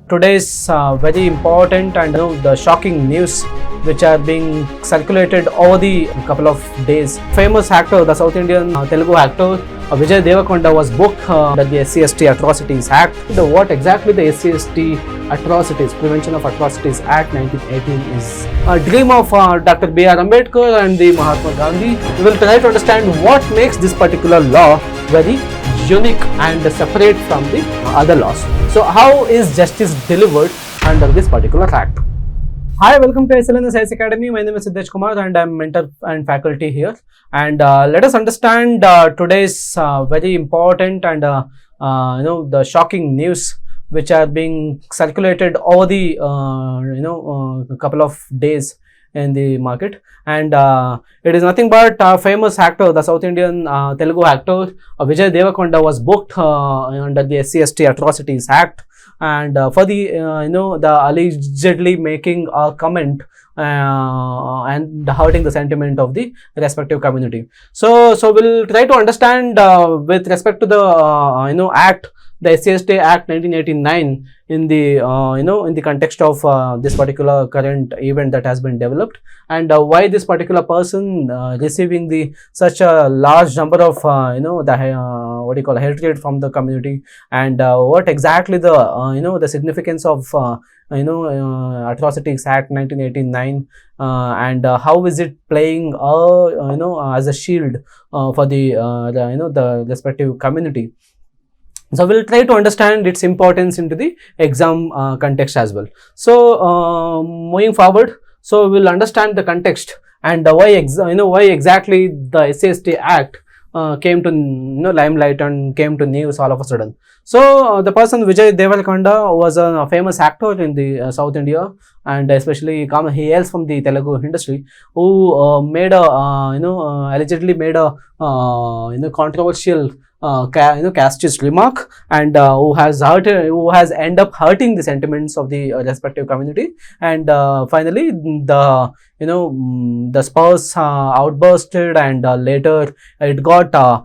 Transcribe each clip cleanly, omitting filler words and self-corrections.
Today's very important and the shocking news which are being circulated over the couple of days. Famous actor, the South Indian Telugu actor Vijay Deverakonda was booked under the SC/ST Atrocities Act. What exactly the SC/ST Atrocities, Prevention of Atrocities Act 1918 is a dream of Dr. B.R. Ambedkar and the Mahatma Gandhi. We will try to understand what makes this particular law very unique and separate from the other laws. So how is justice delivered under this particular act? Hi, welcome to SLNSIASACADEMY. My name is Siddhesh Kumar and I am mentor and faculty here. And let us understand today's very important and the shocking news which are being circulated over the couple of days in the market. And it is nothing but famous actor, the South Indian Telugu actor Vijay Deverakonda was booked under the SC/ST Atrocities Act, and for the the allegedly making a comment and hurting the sentiment of the respective community. So we'll try to understand with respect to the act, the SC/ST Act 1989 in the in the context of this particular current event that has been developed, and why this particular person receiving the such a large number of the hatred from the community, and what exactly the the significance of Atrocities Act 1989 and how is it playing as a shield for the respective community. So we'll try to understand its importance into the exam context as well. So moving forward, so we'll understand the context and why exactly the SC/ST Act came to limelight and came to news all of a sudden. So the person Vijay Deverakonda was a famous actor in the South India, and especially he hails from the Telugu industry, who made a allegedly made a controversial casteist remark, and who has ended up hurting the sentiments of the respective community, and finally the Spurs outbursted, and later it got the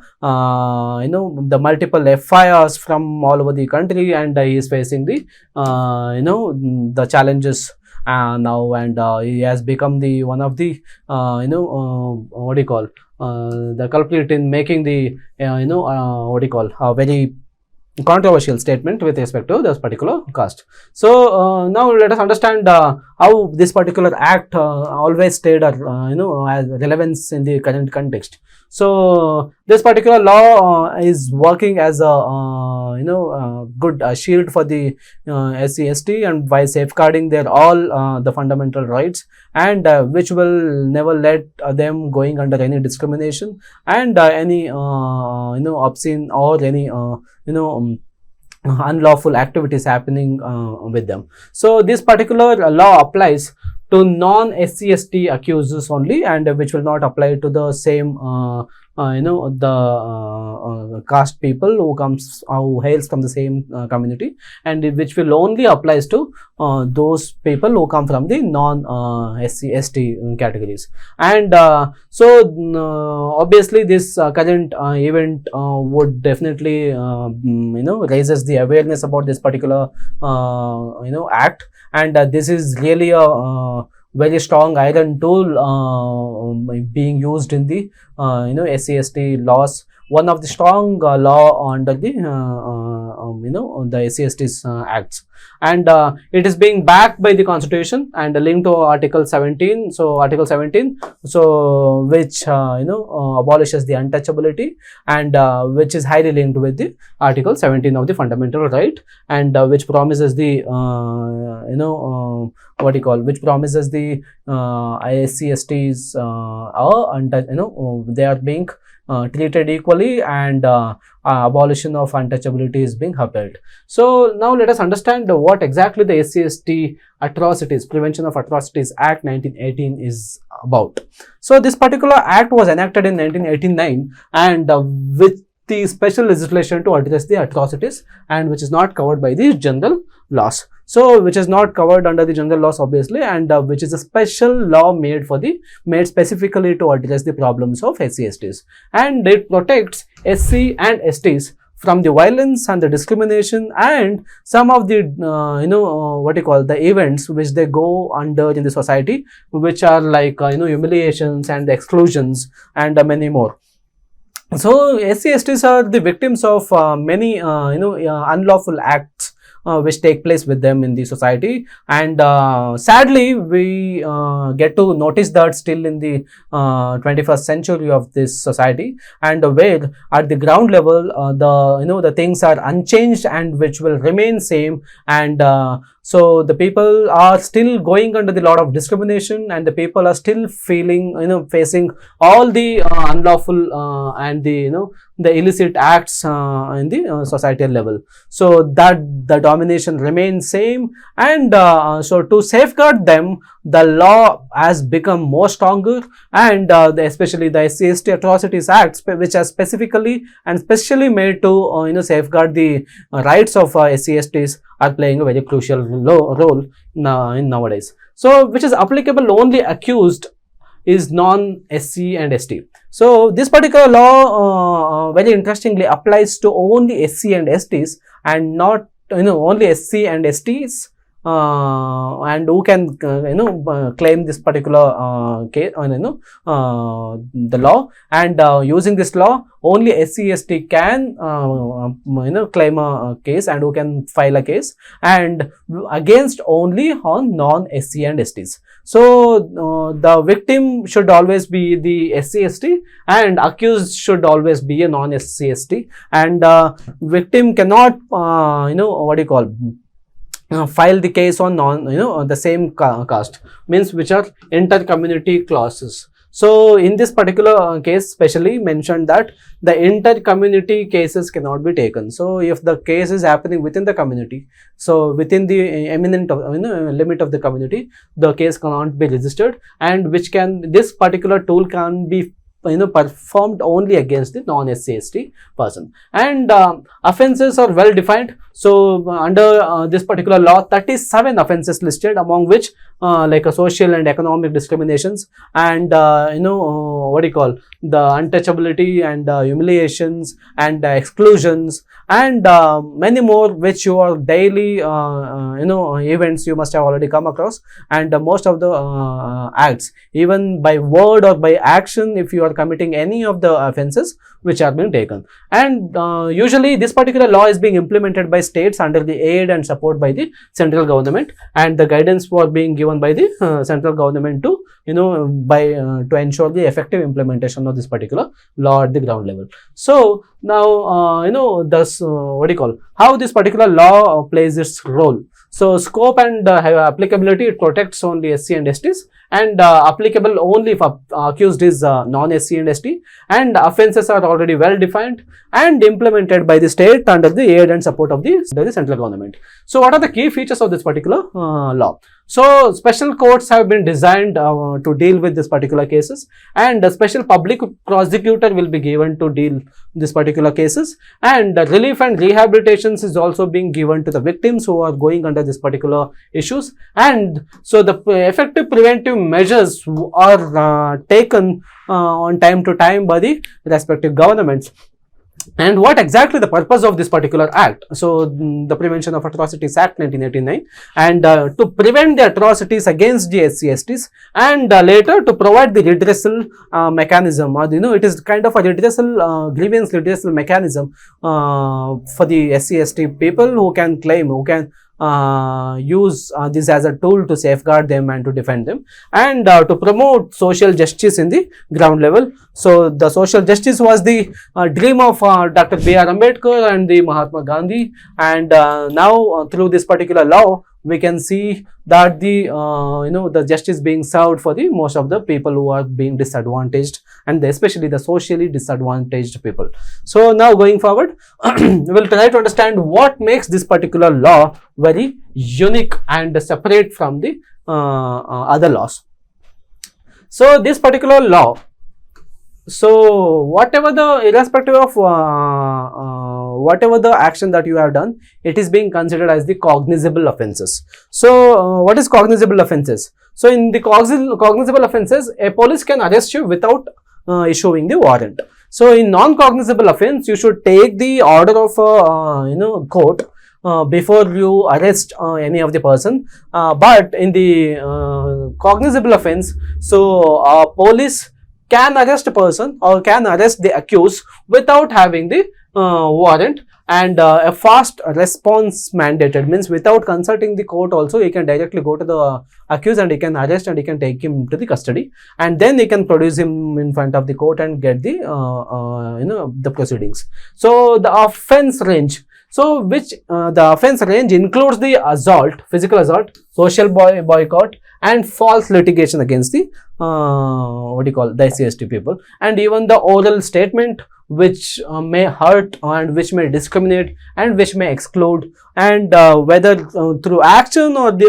multiple FIRs from all over the country, and he is facing the the challenges now, and he has become the one of the the culprit in making the a very controversial statement with respect to this particular caste. So now let us understand how this particular act always stayed as relevance in the current context. So this particular law is working as a good shield for the SC/ST, and by safeguarding their all the fundamental rights, and which will never let them going under any discrimination and any obscene or any unlawful activities happening with them. So this particular law applies to non-SC/ST accusers only, and which will not apply to the same caste people who hails from the same community, and which will only applies to those people who come from the non-SC/ST categories. And so obviously this current event would definitely raises the awareness about this particular act, and this is really a very strong iron tool being used in the SC/ST laws. One of the strong law under the the SC/ST's acts, and it is being backed by the constitution and linked to Article 17. So Article 17, so which abolishes the untouchability, and which is highly linked with the Article 17 of the fundamental right, and which promises the which promises the SC/STs they are being treated equally, and abolition of untouchability is being upheld. So now let us understand what exactly the SC/ST Atrocities, Prevention of Atrocities Act 1918 is about. So this particular act was enacted in 1989, and with the special legislation to address the atrocities, and which is not covered by the general laws. So which is not covered under the general laws obviously, and which is a special law made specifically to address the problems of SC/STs, and it protects SC and STs from the violence and the discrimination and some of the the events which they go under in the society, which are like humiliations and exclusions and many more. So SC/STs are the victims of many unlawful acts which take place with them in the society, and sadly we get to notice that still in the 21st century of this society, and where at the ground level the things are unchanged and which will remain same, and so the people are still going under the lot of discrimination, and the people are still feeling facing all the unlawful and the illicit acts in the societal level. So that the domination remains same, and so to safeguard them, the law has become more stronger, and especially the SC/ST Atrocities Act, which are specifically and specially made to safeguard the rights of SC/STs, are playing a very crucial role in nowadays. So which is applicable only accused is non-SC and ST. So this particular law very interestingly applies to only SC and STs, and not only SC and STs and who can claim this particular case the law, and using this law only SC/ST can claim a case and who can file a case, and against only on non-SC and STs. So the victim should always be the SC/ST, and accused should always be a non-SC/ST, and victim cannot file the case on the same caste, means which are inter-community clauses. So in this particular case specially mentioned that the inter-community cases cannot be taken. So if the case is happening within the community, so within the eminent limit of the community, the case cannot be registered, and this particular tool can be performed only against the non-SC/ST person, and offences are well defined. So under this particular law, 37 offences listed, among which like a social and economic discriminations, and the untouchability and humiliations and exclusions, and many more, which you are daily events you must have already come across, and most of the acts, even by word or by action, if you are committing any of the offences which are being taken. And usually this particular law is being implemented by states under the aid and support by the central government, and the guidance was being given by the central government to to ensure the effective implementation of this particular law at the ground level. So now how this particular law plays its role. So scope and applicability, it protects only SC and STs, and applicable only if accused is non-SC and ST, and offences are already well defined and implemented by the state under the aid and support of the central government. So what are the key features of this particular law? So special courts have been designed to deal with this particular cases, and a special public prosecutor will be given to deal this particular cases, and relief and rehabilitations is also being given to the victims who are going under this particular issues. And so the effective preventive measures are taken on time to time by the respective governments. And what exactly the purpose of this particular act? So the Prevention of Atrocities Act 1989, and to prevent the atrocities against the SC/STs, and later to provide the redressal mechanism, or it is kind of a redressal grievance redressal mechanism for the SC/ST people who can claim, who can use this as a tool to safeguard them and to defend them, and to promote social justice in the ground level. So the social justice was the dream of Dr. B.R. Ambedkar and the Mahatma Gandhi, and now through this particular law we can see that the the justice being served for the most of the people who are being disadvantaged, and especially the socially disadvantaged people. So now going forward we will try to understand what makes this particular law very unique and separate from the other laws. So this particular law, so whatever the, irrespective of whatever the action that you have done, it is being considered as the cognizable offences. So what is cognizable offences? So in the cognizable offences, a police can arrest you without issuing the warrant. So in non-cognizable offence, you should take the order of court before you arrest any of the person. But in the cognizable offence, so police can arrest a person or can arrest the accused without having the warrant, and a fast response mandated, means without consulting the court also he can directly go to the accused and he can arrest and he can take him to the custody, and then he can produce him in front of the court and get the the proceedings. So the offence range, so which the offence range includes the assault, physical assault, social boycott, and false litigation against the the SC/ST people, and even the oral statement which may hurt and which may discriminate and which may exclude, and whether through action or the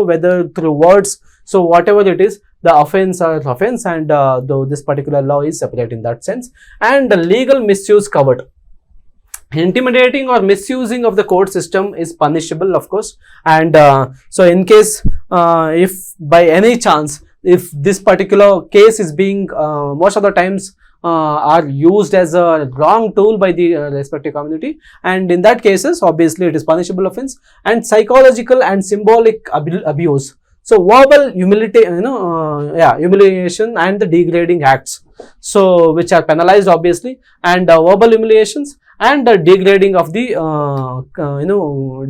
whether through words. So whatever it is, the offence or offence, and though this particular law is separate in that sense. And the legal misuse covered. Intimidating or misusing of the court system is punishable, of course, and so in case if by any chance, if this particular case is being most of the times are used as a wrong tool by the respective community, and in that cases obviously it is punishable offence. And psychological and symbolic abuse, so verbal humiliation and the degrading acts, so which are penalized obviously, and verbal humiliations and the degrading of the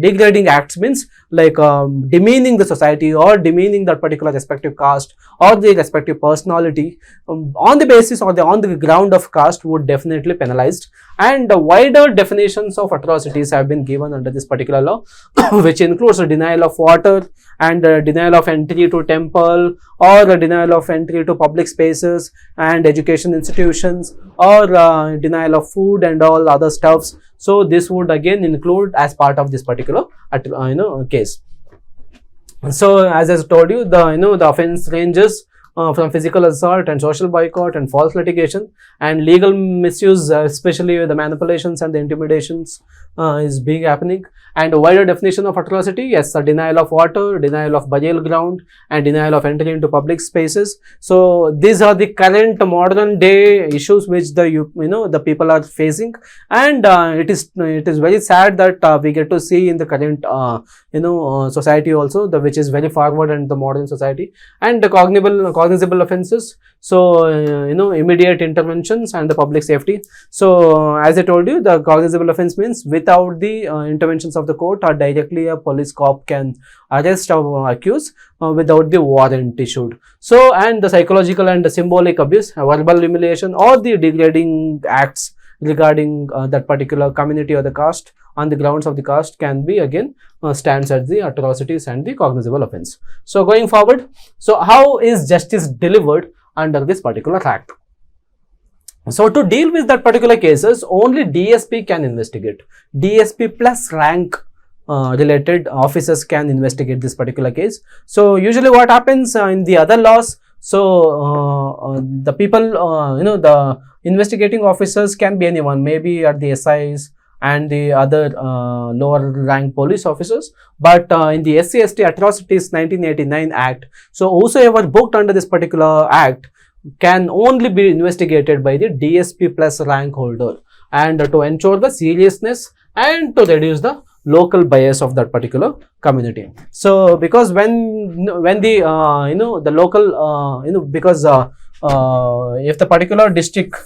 degrading acts means like demeaning the society or demeaning that particular respective caste or the respective personality on the basis or on the ground of caste would definitely penalized. And wider definitions of atrocities have been given under this particular law which includes the denial of water and denial of entry to temple, or the denial of entry to public spaces and education institutions, or denial of food and all other stuffs. So this would again include as part of this particular case. So as I told you, the offence ranges from physical assault and social boycott and false litigation, and legal misuse, especially with the manipulations and the intimidations is being happening. And a wider definition of atrocity, yes, the denial of water, denial of burial ground, and denial of entry into public spaces. So these are the current modern day issues which the people are facing, and it is very sad that we get to see in the current society also, which is very forward in the modern society. And the cognizable offences, so immediate interventions and the public safety. So as I told you, the cognizable offence means without the interventions of the court or directly a police cop can arrest or accuse without the warrant issued. So, and the psychological and the symbolic abuse, verbal humiliation, or the degrading acts regarding that particular community or the caste on the grounds of the caste can be again stands as the atrocities and the cognizable offence. So going forward, so how is justice delivered under this particular act? So to deal with that particular cases, only DSP can investigate. DSP plus rank related officers can investigate this particular case. So usually what happens in the other laws, so the people, the investigating officers can be anyone, maybe at the SIs and the other lower rank police officers. But in the SC/ST Atrocities 1989 Act, so whosoever booked under this particular act can only be investigated by the DSP plus rank holder, and to ensure the seriousness and to reduce the local bias of that particular community. So because when the the local because if the particular district,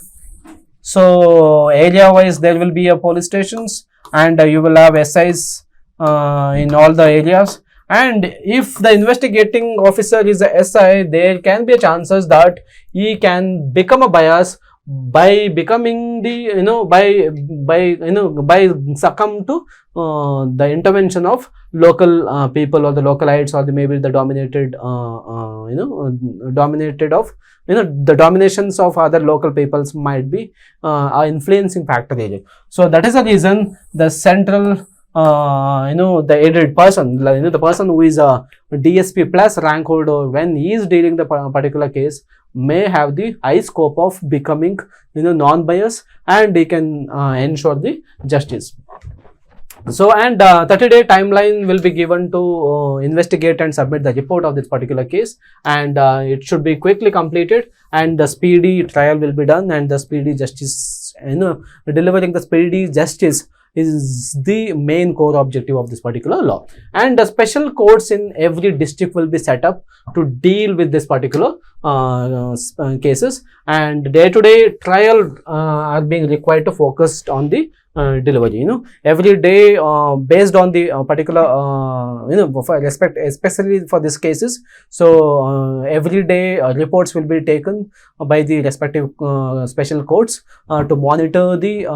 so area wise there will be a police stations, and you will have SIs in all the areas, and if the investigating officer is a SI, there can be chances that he can become a bias by becoming the by succumb to the intervention of local people or the localites, or maybe the dominated the dominations of other local peoples might be influencing factor area. So that is the reason the central the aided person, the person who is a DSP plus rank holder, when he is dealing the particular case, may have the high scope of becoming non-biased, and he can ensure the justice. So, and 30-day timeline will be given to investigate and submit the report of this particular case, and it should be quickly completed, and the speedy trial will be done, and the speedy justice, delivering the speedy justice is the main core objective of this particular law. And the special courts in every district will be set up to deal with this particular cases, and day-to-day trial are being required to focus on the delivery. Every day based on the particular for respect, especially for these cases. So every day reports will be taken by the respective special courts to monitor the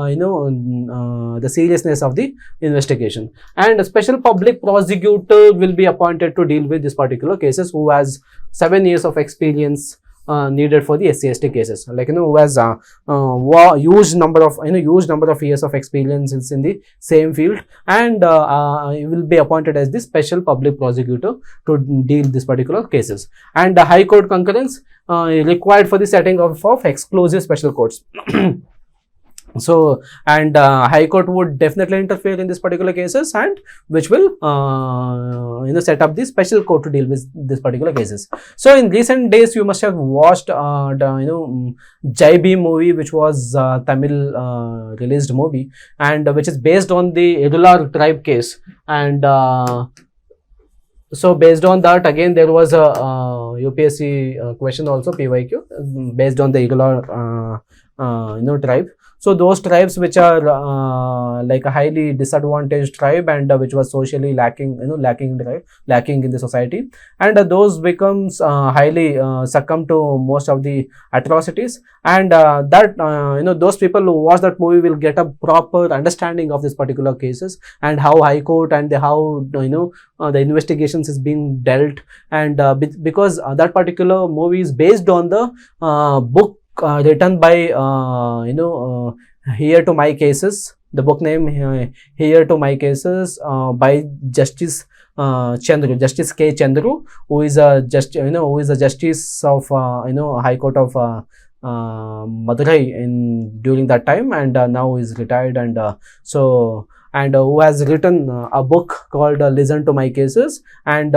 the seriousness of the investigation, and a special public prosecutor will be appointed to deal with this particular cases, who has 7 years of experience needed for the SC/ST cases, like who has huge number of years of experience in the same field, and he will be appointed as the special public prosecutor to deal this particular cases. And the high court concurrence required for the setting of exclusive special courts. So, and High Court would definitely interfere in this particular cases, and which will set up the special court to deal with this particular cases. So in recent days you must have watched the Jai Bhim movie, which was Tamil released movie, and which is based on the Irregular tribe case. And so based on that, again there was a UPSC question also, PYQ, based on the Irregular tribe. So those tribes which are like a highly disadvantaged tribe, and which was socially lacking in the society, and those becomes highly succumb to most of the atrocities, and those people who watch that movie will get a proper understanding of this particular cases, and how High Court and how the investigations is being dealt, and because that particular movie is based on the book written by Here to My Cases. The book name Here to My Cases by Justice Justice K. Chandru, who is a justice of High Court of Madurai during that time, and now is retired, and who has written a book called Listen to My Cases, and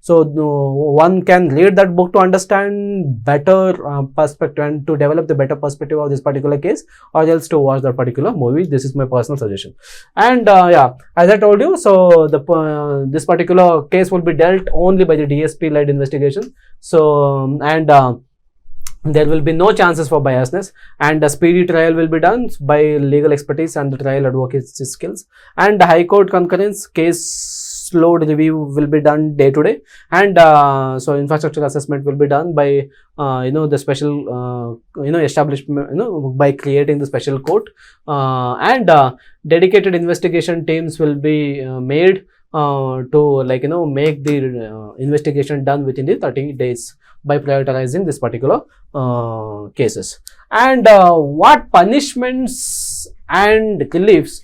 so one can read that book to understand better perspective and to develop the better perspective of this particular case, or else to watch that particular movie. This is my personal suggestion. And yeah, as I told you, so this particular case will be dealt only by the DSP led investigation. So there will be no chances for biasness, and the speedy trial will be done by legal expertise and the trial advocacy skills, and the High Court concurrence case load review will be done day to day, and so infrastructure assessment will be done by the special establishment, by creating the special court, and dedicated investigation teams will be made to make the investigation done within the 30 days by prioritizing this particular cases. And what punishments and reliefs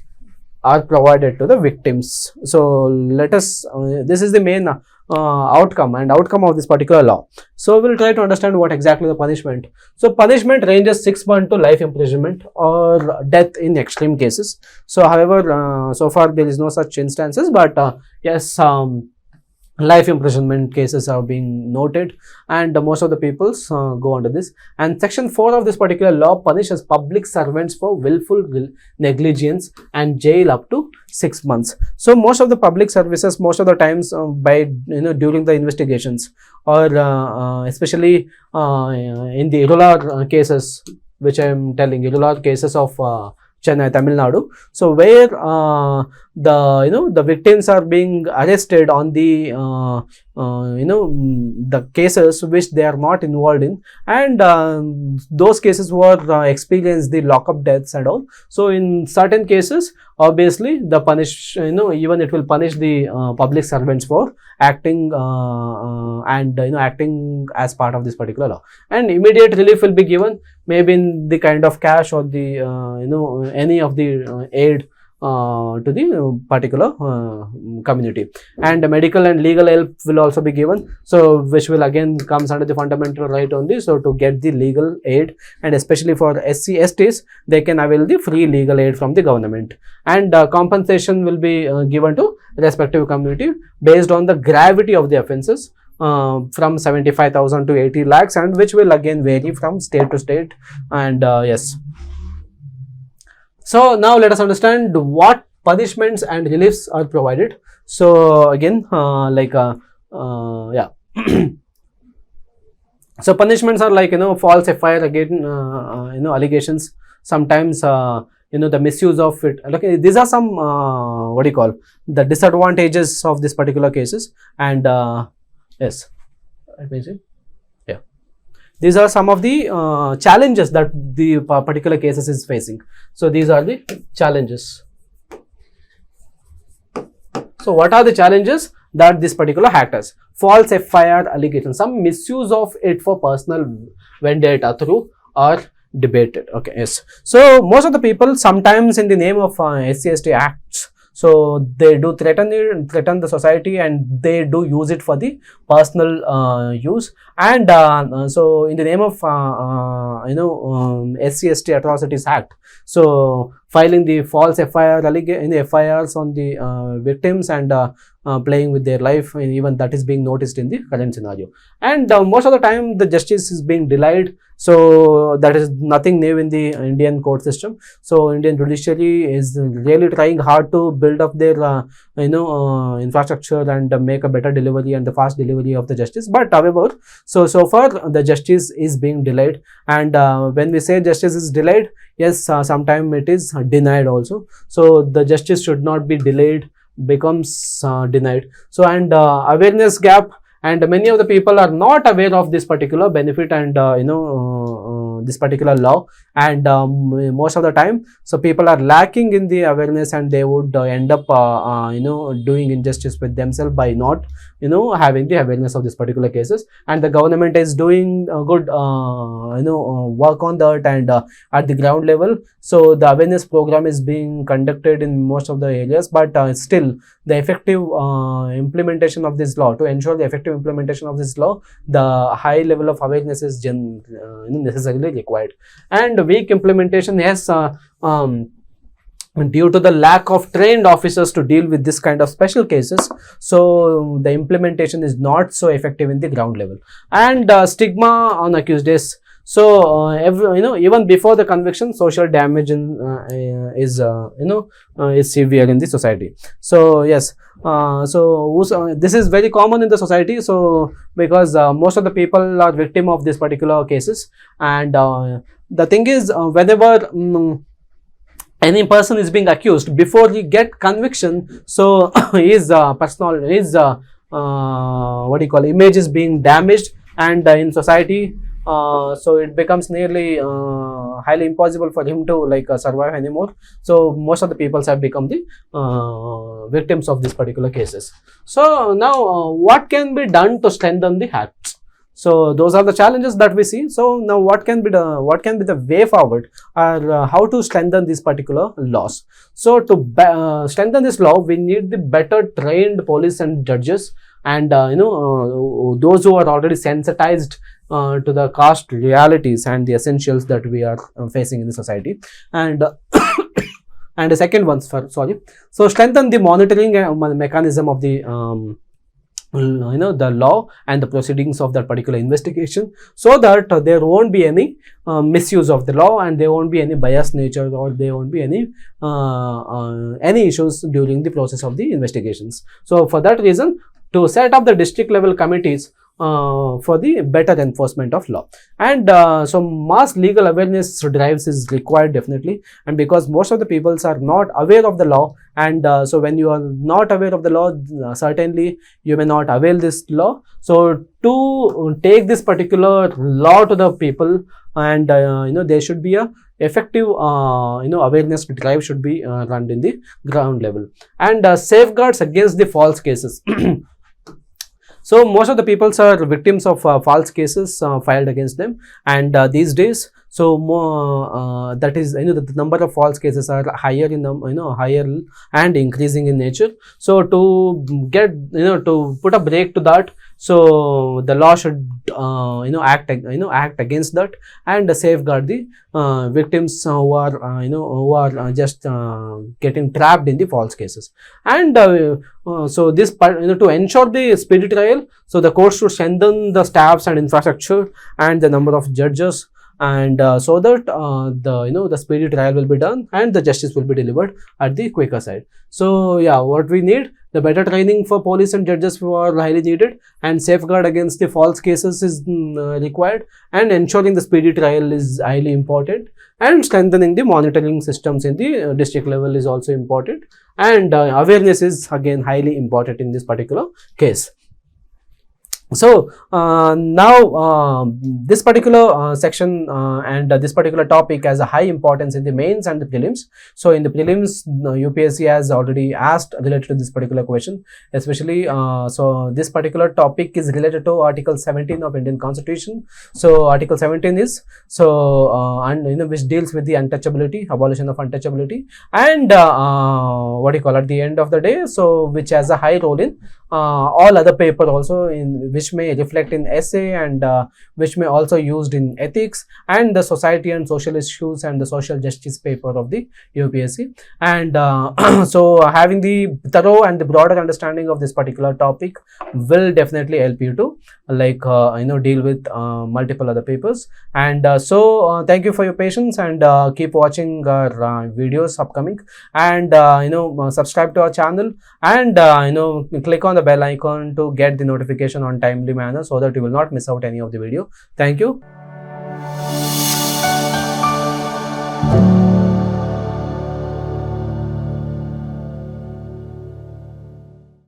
are provided to the victims. So let us this is the main outcome of this particular law. So we will try to understand what exactly the punishment. So punishment ranges 6 months to life imprisonment or death in extreme cases. So however, so far there is no such instances, but yes, life imprisonment cases are being noted, and most of the peoples go under this. And section 4 of this particular law punishes public servants for willful negligence and jail up to 6 months. So most of the public services, most of the times by during the investigations, or especially in the irregular cases, which I am telling, irregular cases of Chennai, Tamil Nadu. So where the victims are being arrested on the the cases which they are not involved in, and those cases were experienced the lockup deaths and all. So in certain cases, obviously the even it will punish the public servants for acting and acting as part of this particular law, and immediate relief will be given, maybe in the kind of cash or the any of the aid to the particular community. And medical and legal help will also be given, so which will again comes under the fundamental right only. So to get the legal aid, and especially for SC/STs, they can avail the free legal aid from the government. And compensation will be given to respective community based on the gravity of the offences, from 75,000 to 80 lakhs, and which will again vary from state to state. And yes, so now let us understand what punishments and reliefs are provided. So again, yeah. So punishments are like, false FIR again, allegations. Sometimes, the misuse of it. Okay, these are some, what do you call, the disadvantages of this particular cases. And yes, let me see. Yeah, these are some of the challenges that the particular cases is facing. So these are the challenges. So what are the challenges that this particular act has? False FIR allegation, some misuse of it for personal vendetta through or debated. Okay, yes. So most of the people, sometimes in the name of SC/ST acts, so they do threaten the society, and they do use it for the personal use. And so in the name of SC/ST Atrocities Act, so filing the false FIR FIRs on the victims, and playing with their life, and even that is being noticed in the current scenario. And most of the time the justice is being delayed. So that is nothing new in the Indian court system. So Indian judiciary is really trying hard to build up their infrastructure and make a better delivery and the fast delivery of the justice. But however, so far the justice is being delayed. And when we say justice is delayed, yes, sometimes it is denied also. So the justice should not be delayed, becomes denied. So, and awareness gap, and many of the people are not aware of this particular benefit and this particular law. And most of the time, so people are lacking in the awareness, and they would end up doing injustice with themselves by not having the awareness of this particular cases. And the government is doing good work on that, and at the ground level. So the awareness program is being conducted in most of the areas, but still the effective implementation of this law, to ensure the effective implementation of this law, the high level of awareness is necessarily required. And weak implementation, yes, due to the lack of trained officers to deal with this kind of special cases, so the implementation is not so effective in the ground level. And stigma on accused is, so even before the conviction, social damage is severe in the society. So yes, this is very common in the society. So because most of the people are victim of this particular cases. And the thing is, whenever any person is being accused, before he get conviction, so his image is being damaged, and in society, so it becomes nearly highly impossible for him to survive anymore. So most of the people have become the victims of this particular cases. So now what can be done to strengthen the acts? So those are the challenges that we see. So now what can be the way forward, or how to strengthen these particular laws? So to strengthen this law, we need the better trained police and judges, and those who are already sensitized to the caste realities and the essentials that we are facing in the society. And and the second one, so strengthen the monitoring mechanism of the the law and the proceedings of that particular investigation, so that there won't be any misuse of the law, and there won't be any biased nature, or there won't be any issues during the process of the investigations. So for that reason, to set up the district level committees for the better enforcement of law. And so mass legal awareness drives is required definitely. And because most of the peoples are not aware of the law, and so when you are not aware of the law, certainly you may not avail this law. So to take this particular law to the people, and there should be a effective awareness drive should be run in the ground level. And safeguards against the false cases. So most of the peoples are victims of false cases filed against them, and these days, So more that is, the number of false cases are higher in higher and increasing in nature. So to get, to put a break to that, so the law should act against that and safeguard the victims who are just getting trapped in the false cases. And so this part, to ensure the speedy trial, so the courts should strengthen the staffs and infrastructure and the number of judges, and so that the speedy trial will be done and the justice will be delivered at the quicker side. So yeah, what we need, the better training for police and judges who are highly needed, and safeguard against the false cases is required, and ensuring the speedy trial is highly important, and strengthening the monitoring systems in the district level is also important, and awareness is again highly important in this particular case. So now this particular section and this particular topic has a high importance in the mains and the prelims. So in the prelims, UPSC has already asked related to this particular question, especially so this particular topic is related to Article 17 of Indian Constitution. So Article 17 is and which deals with the untouchability, abolition of untouchability, and what do you call, at the end of the day, so which has a high role in all other paper also, in which may reflect in essay, and which may also used in ethics and the society and social issues and the social justice paper of the UPSC. And so having the thorough and the broader understanding of this particular topic will definitely help you to deal with multiple other papers. And so thank you for your patience, and keep watching our videos upcoming, and subscribe to our channel, and click on the bell icon to get the notification on timely manner, so that you will not miss out any of the video. Thank you.